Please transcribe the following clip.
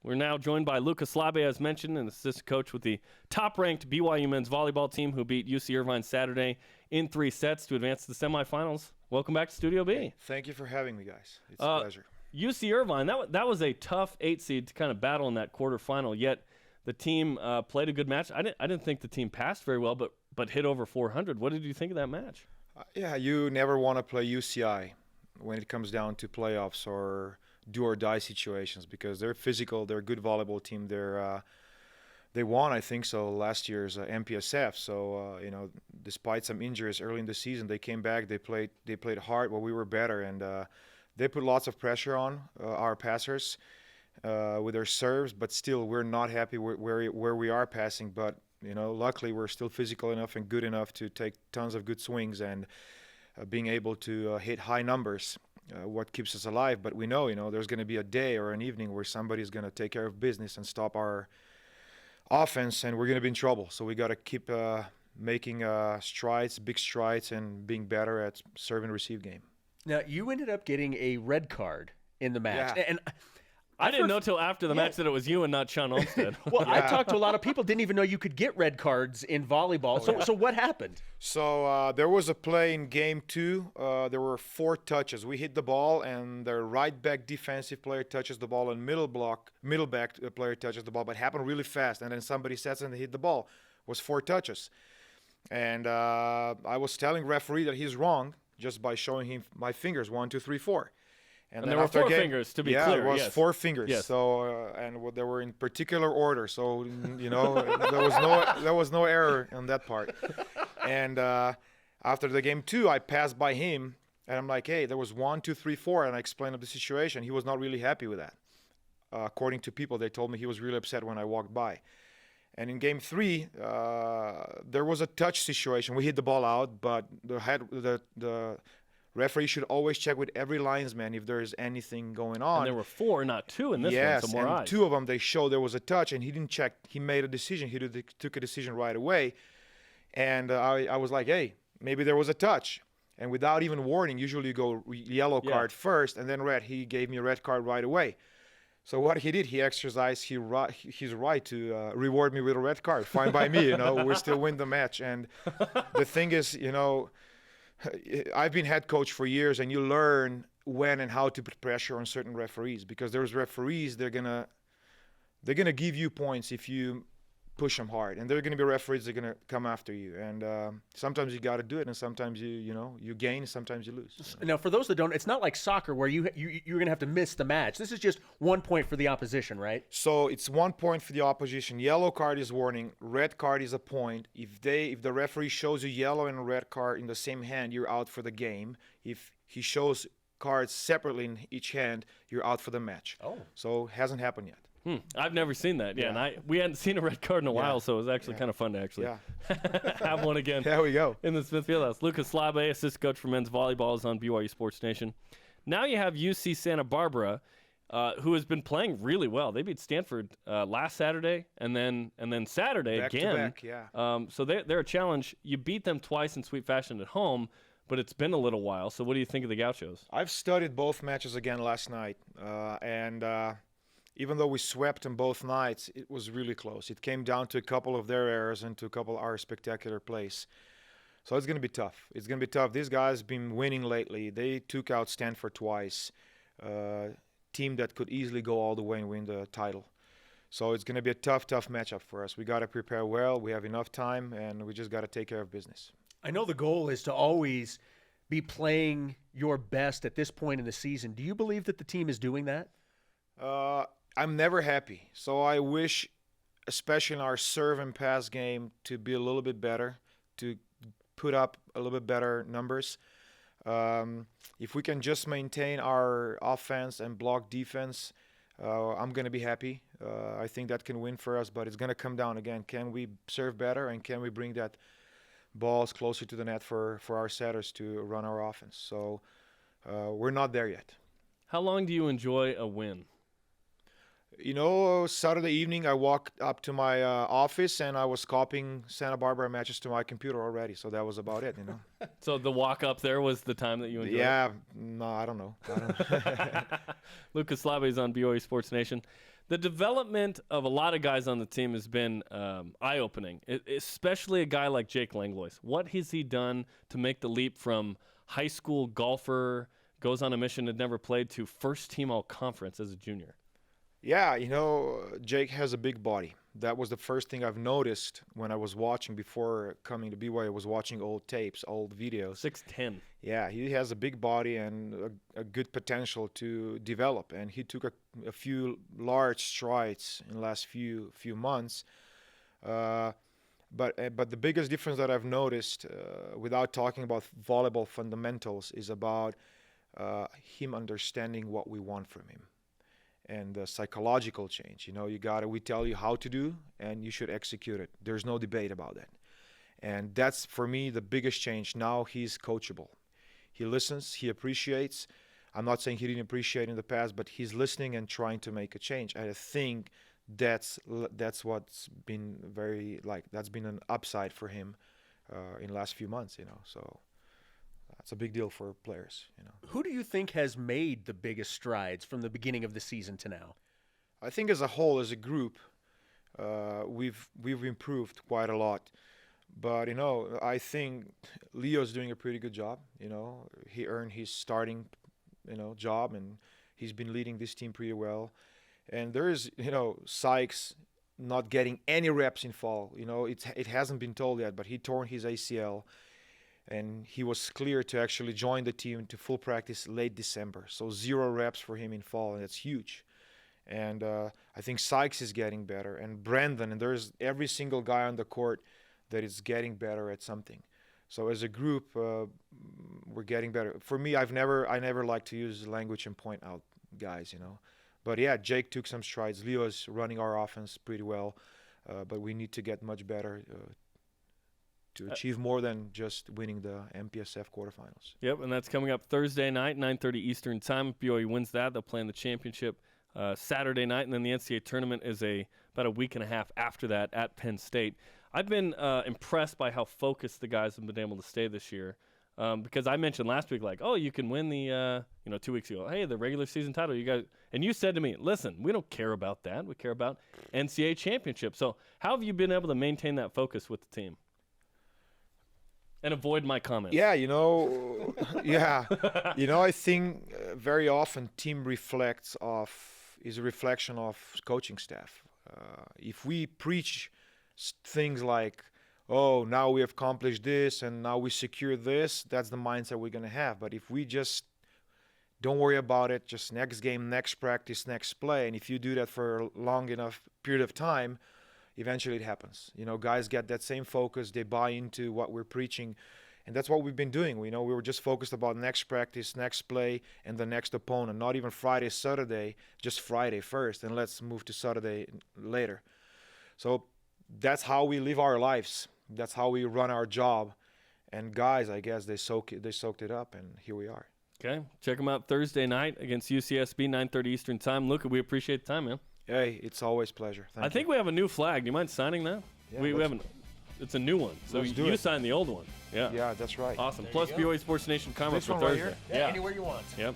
We're now joined by Luka Slabe, as mentioned, an assistant coach with the top-ranked BYU men's volleyball team who beat UC Irvine Saturday in 3 sets to advance to the semifinals. Welcome back to Studio B. Hey, thank you for having me, guys. It's a pleasure. UC Irvine, that was a tough 8 seed to kind of battle in that quarterfinal, yet the team played a good match. I didn't think the team passed very well, but hit over 400. What did you think of that match? Yeah, you never want to play UCI when it comes down to playoffs or do-or-die situations because they're physical, they're a good volleyball team. They won, I think so, last year's MPSF. So, despite some injuries early in the season, they came back, they played hard, but we were better. And they put lots of pressure on our passers with their serves, but still we're not happy where we are passing. But, luckily we're still physical enough and good enough to take tons of good swings and being able to hit high numbers. What keeps us alive, but we know, there's going to be a day or an evening where somebody's going to take care of business and stop our offense, and we're going to be in trouble. So we got to keep making strides, big strides, and being better at serve and receive game. Now, you ended up getting a red card in the match, yeah. and I didn't know till after the match that it was you and not Sean Olmstead. Well, I talked to a lot of people, didn't even know you could get red cards in volleyball. So what happened? So there was a play in game 2. There were 4 touches. We hit the ball, and the right back defensive player touches the ball, and middle back player touches the ball. But it happened really fast, and then somebody sets and they hit the ball. It was 4 touches. And I was telling referee that he's wrong just by showing him my fingers, 1, 2, 3, 4. And there were 4 fingers, to be clear. Yeah, it was 4 fingers. Yes. So, and they were in particular order. So, there was no error on that part. And after the game 2, I passed by him, and I'm like, hey, there was 1, 2, 3, 4, and I explained the situation. He was not really happy with that. According to people, they told me he was really upset when I walked by. And in game 3, there was a touch situation. We hit the ball out, but the referee should always check with every linesman if there is anything going on. And there were 4, not 2 in this one, so more eyes. And 2 of them, they showed there was a touch, and he didn't check. He made a decision. He took a decision right away. And I was like, hey, maybe there was a touch. And without even warning, usually you go yellow card first and then red. He gave me a red card right away. So what he did, he exercised his right to reward me with a red card. Fine by me, we still win the match. And the thing is, I've been head coach for years, and you learn when and how to put pressure on certain referees, because there's referees, they're gonna give you points if you push them hard, and there are gonna be referees that are gonna come after you, and sometimes you got to do it, and sometimes you gain, sometimes you lose. Now, for those that don't, it's not like soccer where you're gonna have to miss the match. This is just 1 point for the opposition, right? So it's 1 point for the opposition. Yellow card is warning. Red card is a point. If the referee shows you yellow and red card in the same hand, you're out for the game. If he shows cards separately in each hand, you're out for the match. Oh, so hasn't happened yet. I've never seen that. Yeah, and we hadn't seen a red card in a while, so it was actually kind of fun to actually have one again. There we go. In the Smith Fieldhouse. Luka Slabe, assistant coach for men's volleyball, is on BYU Sports Nation. Now you have UC Santa Barbara, who has been playing really well. They beat Stanford last Saturday, and then Saturday back again. To back, yeah. So they're a challenge. You beat them twice in sweep fashion at home, but it's been a little while. So what do you think of the Gauchos? I've studied both matches again last night, and even though we swept them both nights, it was really close. It came down to a couple of their errors and to a couple of our spectacular plays. So it's going to be tough. It's going to be tough. These guys have been winning lately. They took out Stanford twice, team that could easily go all the way and win the title. So it's going to be a tough matchup for us. We got to prepare well. We have enough time, and we just got to take care of business. I know the goal is to always be playing your best at this point in the season. Do you believe that the team is doing that? I'm never happy. So I wish, especially in our serve and pass game, to be a little bit better, to put up a little bit better numbers. If we can just maintain our offense and block defense, I'm going to be happy. I think that can win for us, but it's going to come down again. Can we serve better, and can we bring that balls closer to the net for our setters to run our offense? So we're not there yet. How long do you enjoy a win? Saturday evening I walked up to my office and I was copying Santa Barbara matches to my computer already. So that was about it, So the walk up there was the time that you enjoyed? Yeah, no, I don't know. Luka Slabe is on BYU Sports Nation. The development of a lot of guys on the team has been eye-opening, especially a guy like Jake Langlois. What has he done to make the leap from high school golfer, goes on a mission, had never played, to first team all-conference as a junior? Yeah, Jake has a big body. That was the first thing I've noticed when I was watching before coming to BYU. I was watching old tapes, old videos. 6'10". Yeah, he has a big body and a good potential to develop. And he took a few large strides in the last few months. But the biggest difference that I've noticed, without talking about volleyball fundamentals, is about him understanding what we want from him. And the psychological change. We tell you how to do, and you should execute it. There's no debate about that. And that's, for me, the biggest change. Now he's coachable. He listens, he appreciates. I'm not saying he didn't appreciate in the past, but he's listening and trying to make a change. And I think that's what's been that's been an upside for him in the last few months, So it's a big deal for players, Who do you think has made the biggest strides from the beginning of the season to now? I think as a whole, as a group, we've improved quite a lot. But I think Leo's doing a pretty good job. He earned his starting, job, and he's been leading this team pretty well. And there is, Sykes not getting any reps in fall. It hasn't been told yet, but he torn his ACL. And he was clear to actually join the team to full practice late December. So 0 reps for him in fall, and that's huge. And I think Sykes is getting better, and Brandon, and there's every single guy on the court that is getting better at something. So as a group, we're getting better. For me, I never like to use language and point out guys, But yeah, Jake took some strides. Leo's running our offense pretty well, but we need to get much better to achieve more than just winning the MPSF quarterfinals. Yep, and that's coming up Thursday night, 9:30 Eastern Time. If BYU wins that, they'll play in the championship Saturday night, and then the NCAA tournament is about a week and a half after that at Penn State. I've been impressed by how focused the guys have been able to stay this year, because I mentioned last week, you can win the 2 weeks ago, hey, the regular season title, you guys, and you said to me, listen, we don't care about that. We care about NCAA championship. So how have you been able to maintain that focus with the team? And avoid my comments. Yeah, I think very often team is a reflection of coaching staff. If we preach things like, oh, now we have accomplished this and now we secure this, that's the mindset we're going to have. But if we just don't worry about it, just next game, next practice, next play, and if you do that for a long enough period of time, eventually it happens. Guys get that same focus. They buy into what we're preaching. And that's what we've been doing. We were just focused about next practice, next play, and the next opponent. Not even Friday, Saturday, just Friday first. And let's move to Saturday later. So that's how we live our lives. That's how we run our job. And guys, I guess they soaked it up, and here we are. Okay. Check them out Thursday night against UCSB, 9:30 Eastern Time. Luka, we appreciate the time, man. Hey, it's always a pleasure. Thank you. I think we have a new flag. Do you mind signing that? Yeah, we haven't. It's a new one. So you signed the old one. Yeah. Yeah, that's right. Awesome. There Plus you go. BYU Sports Nation comments This for one right Thursday. here? Yeah, anywhere you want. Yep.